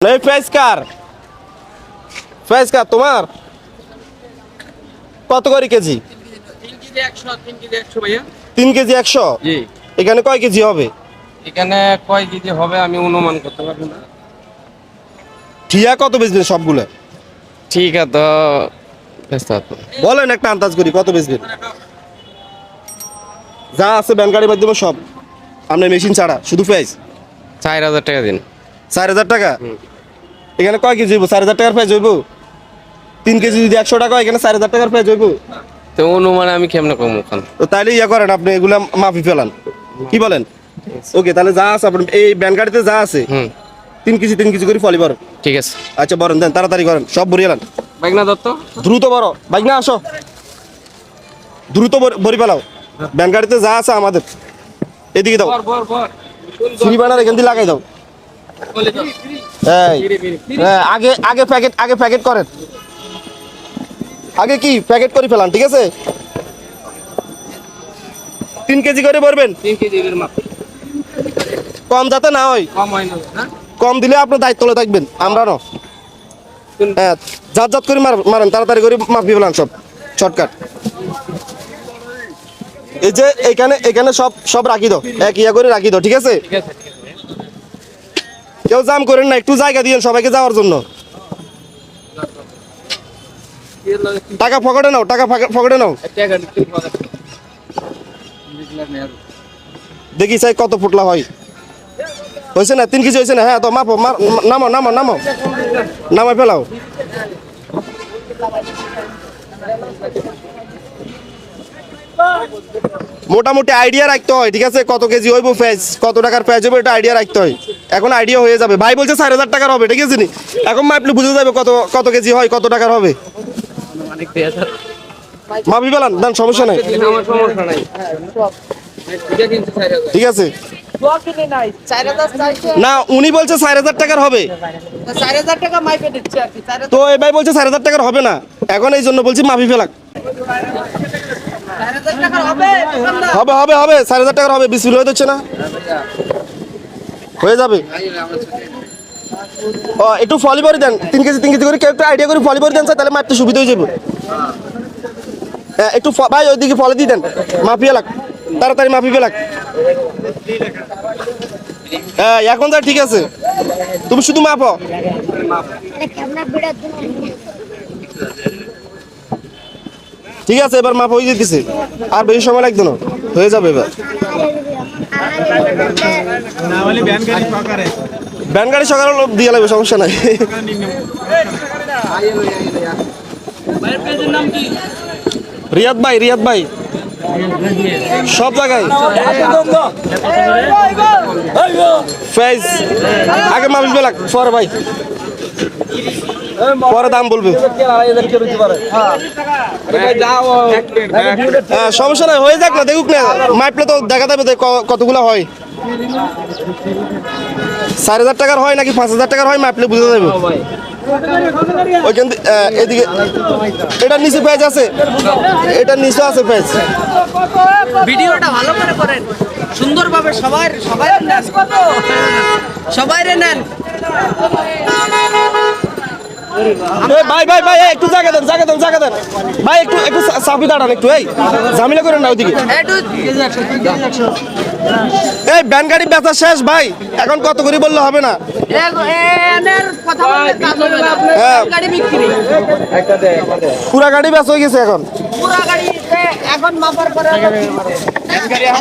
এই প্রাইস কার তোমার কত করে কেজি? 3 কেজি 100। জি। এখানে কয় কেজি হবে? এখানে কয় কেজি হবে আমি অনুমান করতে পারবো না। ঠিয়া কত বেচবেন সবগুলো? ঠিক আছে তো ব্যস্ত আছো। বলেন একটা আন্দাজ করি কত বেচবেন। যা আছে ব্যান গাড়ির মাধ্যমে সব আপনার মেশিন ছাড়া শুধু প্রাইস 4000 টাকা দিন। 4000 টাকা। এখানে কয় কেজি হইব? 4000 টাকার প্রাইস হইব? 3 কেজি যদি 100 টাকা হয়, এখানে 4000 টাকার প্রাইস হইব? তো অনুমান আমি কেমনে কম ওখান তো তাইলে ইয়া করেন, আপনি এগুলা মাফি ফেলান, কি বলেন? ওকে, তাহলে যা আছে আপনার এই ব্যান গাড়িতে যা আছে 3 কেজি করে ফলি বড়। ঠিক আছে। আচ্ছা বরেন, দেন তাড়াতাড়ি করেন, সব ভরিয়ে লান। বাইকনা দত্ত দ্রুত বড় বাইক না, আসো দ্রুত ভরি ফেলাও। ব্যান গাড়িতে যা আছে আমাদের এদিকে দাও, ফ্রি ব্যানার এখান দিয়ে লাগাই দাও। এই আগে প্যাকেট করেন, আগে কি প্যাকেট করে ফেলান, ঠিক আছে? 3 কেজি করে ভরবেন, 3 কেজি এর মাপ কম যাতে না হয়। কম হয় না, হ্যাঁ? কম দিলে আপনার দায়িত্ব থাকবেন, আমরা না। হ্যাঁ, জাত করে মারেন, তাড়াতাড়ি করে মাপি ফেলান সব শর্টকাট। এই যে এখানে সব রাখি দাও, এক ইয়া করে রাখি দাও, ঠিক আছে? ঠিক আছে। কেউ জাম করেন না, একটু জায়গা দিয়েন সবাইকে যাওয়ার জন্য। টাকা পকেটে নাও, পকেটে নাও। দেখি চাই কত ফুটলা হয়। হয়েছে না? 3 কেজি হয়েছে না? হ্যাঁ, তো মাপো, নামাও নামাই ফেলাও। মোটামুটি আইডিয়া রাখতে হয়, ঠিক আছে? কত কেজি হইব প্রাইস, কত টাকার প্রাইস হবে, এটা আইডিয়া রাখতে হয়। এখন আইডিয়া হয়ে যাবে। ভাই বলছে 4000 টাকার হবে, ঠিক আছে নি? এখন মাপলে বুঝে যাবে কত কেজি হয়, কত টাকার হবে। মাপি ফেলান, দেন, সমস্যা নাই, আমার সমস্যা নাই। ঠিক আছে? না, উনি বলছে 4000 টাকার হবে, 4000 টাকা মাইপে দিচ্ছে আর কি। তো এই ভাই বলছে 4000 টাকার হবে না। এখন এই জন্য বলছি মাপি ফেলাক। 4000 টাকা হবে দোকানদার? হবে 4000 টাকার হবে। বিসমিল হয়ে যাচ্ছে না, হয়ে যাবে। ও একটু ফলি ভরি দেন, 3 কেজি করে কেউ একটু আইডিয়া করে ফলি ভরি দেন স্যার, তাহলে মাপতে সুবিধা হয়ে যাবে। হ্যাঁ, একটু ভাই ওইদিকে ফলে দিয়ে দেন, মাপিয়ে লাগ, তাড়াতাড়ি মাপি ফেলাক। হ্যাঁ, এখন যা ঠিক আছে, তুমি শুধু মাপো। ঠিক আছে, এবার মাপ হয়ে যেতেছে, আর বেশি সময় লাগতো না, হয়ে যাবে এবার। ব্যান গাড়ি সকালে দিয়ে লাগবে, সমস্যা নাই। রিয়াদ ভাই সব জায়গায় ফেজ আগে মাপিস বেলাক, পরে ভাই পরে দাম বলবে। হ্যাঁ, সমস্যা নাই, হয়ে যাক না, দেখুক না, মাপলে তো দেখা যাবে কতগুলো হয়। 4000 টাকার হয় নাকি 5000 টাকার হয়, মাপলে বুঝে যাবে। ওইখান এদিকে এটার নিচে পেজ আছে, এটার নিচে আছে পেজ। ভিডিওটা ভালো করে করেন, সুন্দরভাবে সবাই নেন। ভাই একটু জায়গা দেন ভাই, একটু সাফি দাঁড়ান, একটু এই ঝামেলা করেন না ওইদিকে। এই ব্যান গাড়ি বেচা শেষ ভাই, এখন কত করে বললে হবে না। হ্যাঁ, পুরা গাড়ি বেচা হয়ে গেছে এখন।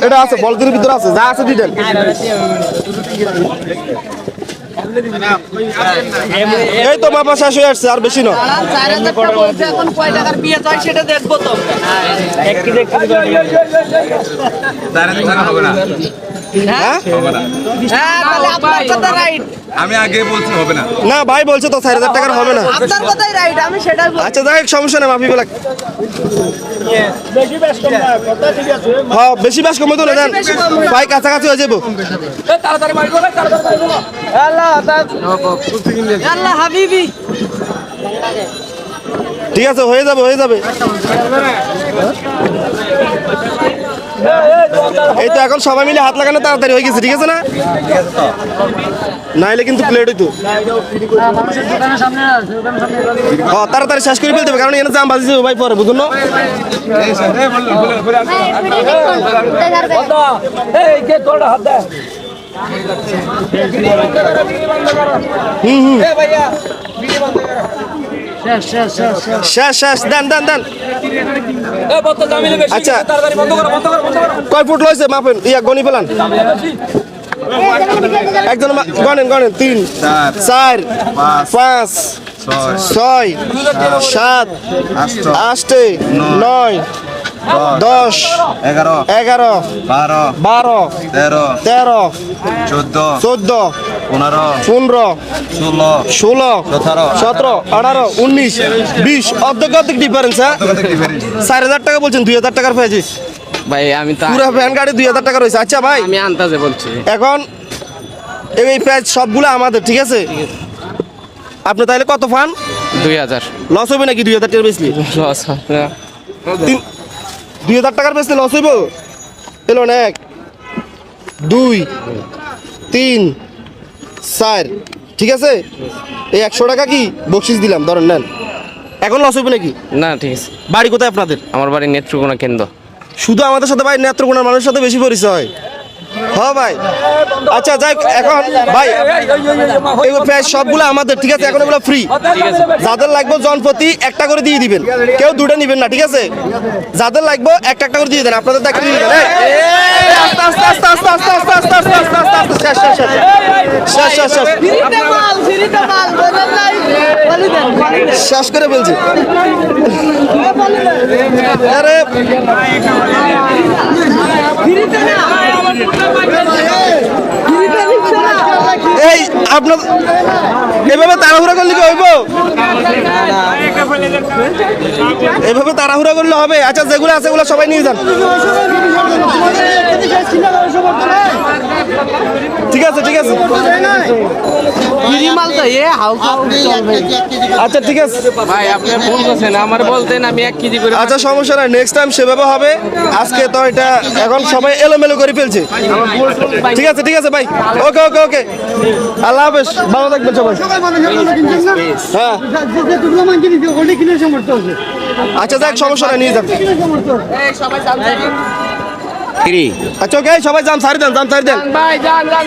এটা আছে বলদের ভিতরে আছে, যা আছে দিতেন। এই তো মাপা শেষ হয়ে আসছে, আর বেশি না। এখন কয় টাকার বিয়ে হয় সেটা দেখবো তো। হ্যাঁ, তাহলে আপনার কথা রাইট। আমি আগে বলছি হবে না। না ভাই বলছে তো 4000 টাকার হবে না। আপনার কথাই রাইট, আমি সেটাই বলছি। আচ্ছা যাই হোক, সমস্যা নেই, মাফি বেলা। হ্যাঁ, বেশি ব্যাস কমে তো না, দেন ভাই, কাছাকাছি হয়ে যাবো। আল্লাহ হাবিবি, ঠিক আছে, হয়ে যাবে। এই তো এখন সবাই মিলে হাত লাগানো তাড়াতাড়ি হয়ে গেছে, ঠিক আছে না? নাইলে কিন্তু প্লেট হইতো। তাড়াতাড়ি শেষ করে ফেলতে হবে, কারণ এখানে জাম বাজিছে ভাই পরে, বুঝুন না? শেষ শেষ, দেন দেন দেন। আচ্ছা কয় ফুট লইছে মাপেন, ইয়া গনি ফেলান। একজন গনেন গনেন, 3 4 5 6 7 8 9 10 11 12 13 14 15 16 17 18 19 20 অর্ধেক ডিফারেন্স। হ্যাঁ 4000 টাকা বলছেন, 2000 টাকার পেয়েছিস ভাই আমি তো পুরো ভ্যান গাড়ি 2000 টাকা রয়েছে। আচ্ছা ভাই আমি আন্দাজে বলছি। এখন এই প্রাইস সবগুলো আমাদের, ঠিক আছে? আপনি তাহলে কত ফান? 2000 লস হবে নাকি 2000 টাকা বেচলি? লস। 2000 টাকার বেচলে লস হইব? এলো না, 1 2 3 4, ঠিক আছে? এই 100 টাকা কি বকশিস দিলাম, ধরেন নেন। এখন লস হইব নাকি? না ঠিক আছে। বাড়ি কোথায় আপনাদের? আমার বাড়ি নেত্রকোনা কেন্দ্র। শুধু আমাদের সাথে ভাই নেত্রকোনার মানুষের সাথে বেশি পরিচয়। হ্যাঁ ভাই, আচ্ছা যাই, এখন ভাই এগুলো প্রায় সবগুলো আমাদের, ঠিক আছে? এখন এগুলো ফ্রি। যাদের লাগবে জনপ্রতি একটা করে দিয়ে দিবেন, কেউ দুটো নিবেন না, ঠিক আছে? যাদের লাগবে একটা একটা করে দিয়ে দেন, আপনাদের তো একটা দিয়ে দেন। আস্তে আস্তে আস্তে আস্তে আস্তে আস্তে আস্তে আস্তে আস্তে আস্তে আস্তে শেষ শেষ শেষ শেষ শেষ শেষ শেষ করে ফেলছি। আরে এই আপনার এভাবে তাড়াহুড়া করলে কি হইব? এভাবে তাড়াহুড়া করলে হবে? আচ্ছা যেগুলো আছে ওগুলো সবাই নিয়ে যান, ঠিক আছে? ঠিক আছে, আচ্ছা ঠিক আছে ভাই আপনি ভুল করছেন, আমার বলতেন আমি 1 কেজি করে। আচ্ছা সমস্যা নাই, নেক্সট টাইম সেভাবে হবে। আজকে তো এটা এখন সবাই এলোমেলো করে ফেলছে। ঠিক আছে ঠিক আছে ভাই, ওকে ওকে ওকে, আল্লাহ হাফেজ, ভালো থাকবেন সবাই। হ্যাঁ আচ্ছা যাক, সমস্যা নাই, নিয়ে যান। আচ্ছা ওকে, সবাই যান, ছাড়ি দেন, যান ছাড়ি দেন। ভাই যান যান।